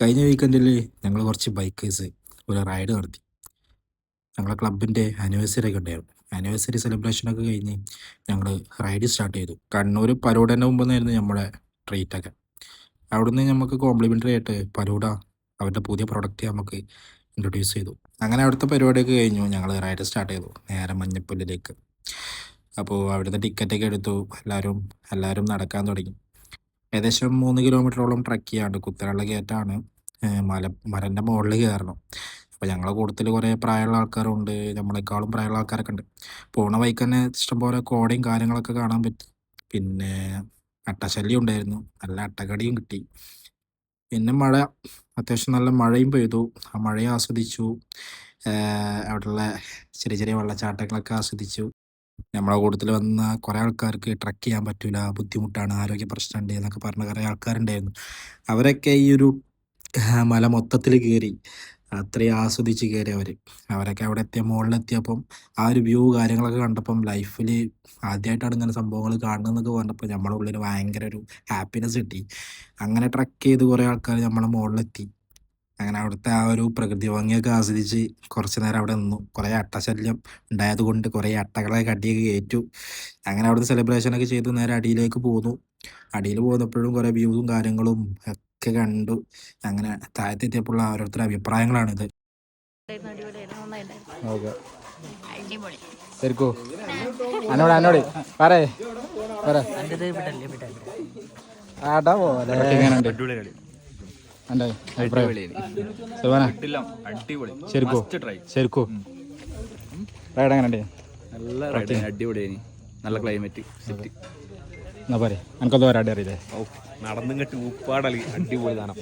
കഴിഞ്ഞ വീക്കെൻഡിൽ ഞങ്ങൾ കുറച്ച് ബൈക്കേഴ്സ് ഒരു റൈഡ് നടത്തി. ഞങ്ങളെ ക്ലബിൻ്റെ ആനിവേഴ്സറി ഒക്കെ ഉണ്ടായിരുന്നു. ആനിവേഴ്സറി സെലിബ്രേഷനൊക്കെ കഴിഞ്ഞ് ഞങ്ങൾ റൈഡ് സ്റ്റാർട്ട് ചെയ്തു. കണ്ണൂർ പരോടേൻ്റെ മുമ്പ് നിന്നായിരുന്നു നമ്മുടെ ട്രീറ്റൊക്കെ. അവിടുന്ന് നമുക്ക് കോംപ്ലിമെൻ്ററി ആയിട്ട് പരോട അവരുടെ പുതിയ പ്രൊഡക്റ്റ് നമുക്ക് ഇൻട്രൊഡ്യൂസ് ചെയ്തു. അങ്ങനെ അവിടുത്തെ പരിപാടിയൊക്കെ കഴിഞ്ഞു. ഞങ്ങൾ റൈഡ് സ്റ്റാർട്ട് ചെയ്തു നേരെ മഞ്ഞപ്പുല്ലിലേക്ക്. അപ്പോൾ അവിടുത്തെ ടിക്കറ്റൊക്കെ എടുത്തു. എല്ലാവരും നടക്കാൻ തുടങ്ങി. ഏകദേശം 3 കിലോമീറ്ററോളം ട്രക്ക് ചെയ്യാണ്ട് കുത്തനെയുള്ള കയറ്റാണ്. മലേൻ്റെ മുകളിൽ കയറണം. അപ്പോൾ ഞങ്ങളെ കൂട്ടത്തിൽ കുറേ പ്രായമുള്ള ആൾക്കാരുണ്ട്, നമ്മളെക്കാളും പ്രായമുള്ള ആൾക്കാരൊക്കെ ഉണ്ട്. പോണ വഴിക്ക് തന്നെ ഇഷ്ടംപോലെ കോടയും കാര്യങ്ങളൊക്കെ കാണാൻ പറ്റി. പിന്നെ അട്ടശല്യം ഉണ്ടായിരുന്നു, നല്ല അട്ടകടിയും കിട്ടി. പിന്നെ അത്യാവശ്യം നല്ല മഴയും പെയ്തു. ആ മഴയെ ആസ്വദിച്ചു. അവിടെയുള്ള ചെറിയ ചെറിയ വെള്ളച്ചാട്ടങ്ങളൊക്കെ ആസ്വദിച്ചു. നമ്മളെ കൂട്ടത്തിൽ വന്ന കുറേ ആൾക്കാർക്ക് ട്രക്ക് ചെയ്യാൻ പറ്റൂല, ബുദ്ധിമുട്ടാണ്, ആരോഗ്യ പ്രശ്നമുണ്ട് എന്നൊക്കെ പറഞ്ഞ കുറേ ആൾക്കാരുണ്ടായിരുന്നു. അവരൊക്കെ ഈ ഒരു മല മൊത്തത്തിൽ കയറി അത്രയും ആസ്വദിച്ച് കയറി അവരൊക്കെ അവിടെ മുകളിലെത്തിയപ്പം ആ ഒരു വ്യൂ കാര്യങ്ങളൊക്കെ കണ്ടപ്പം ലൈഫിൽ ആദ്യമായിട്ടാണ് ഇങ്ങനെ സംഭവങ്ങൾ കാണുന്നതെന്നൊക്കെ പറഞ്ഞപ്പോൾ നമ്മുടെ ഉള്ളിൽ ഭയങ്കര ഒരു ഹാപ്പിനെസ് കിട്ടി. അങ്ങനെ ട്രക്ക് ചെയ്ത് കുറേ ആൾക്കാർ നമ്മളെ മുകളിലെത്തി. അങ്ങനെ അവിടുത്തെ ആ ഒരു പ്രകൃതി ഭംഗിയൊക്കെ ആസ്വദിച്ച് കുറച്ച് നേരം അവിടെ നിന്നു. കുറേ അട്ടശല്യം ഉണ്ടായത് കൊണ്ട് കുറേ അട്ടകളെ കടിയൊക്കെ കയറ്റു. അങ്ങനെ അവിടുത്തെ സെലിബ്രേഷനൊക്കെ ചെയ്ത് നേരെ അടിയിലേക്ക് പോന്നു. അടിയിൽ പോന്നപ്പോഴും കുറേ വ്യൂവും കാര്യങ്ങളും ഒക്കെ കണ്ടു. അങ്ങനെ താഴത്തെത്തിയപ്പോഴുള്ള ഓരോരുത്തരുടെ അഭിപ്രായങ്ങളാണിത്. ഓക്കെ, ശരിക്കോ അന്നോട് പറയേ ആട്ടാ പോലെ ശരിക്കോ ശരിക്കോ റൈഡ് എങ്ങനെ നല്ല റൈഡ്, അടിപൊളിയായി. നല്ല ക്ലൈമറ്റ് സെറ്റ്. എന്നാ പറയാ എനിക്കൊന്നും വരാണ്ടി അറിയില്ലേ? നടന്നും കെട്ടി ഉപ്പാടളി അടിപൊളി സാധനം.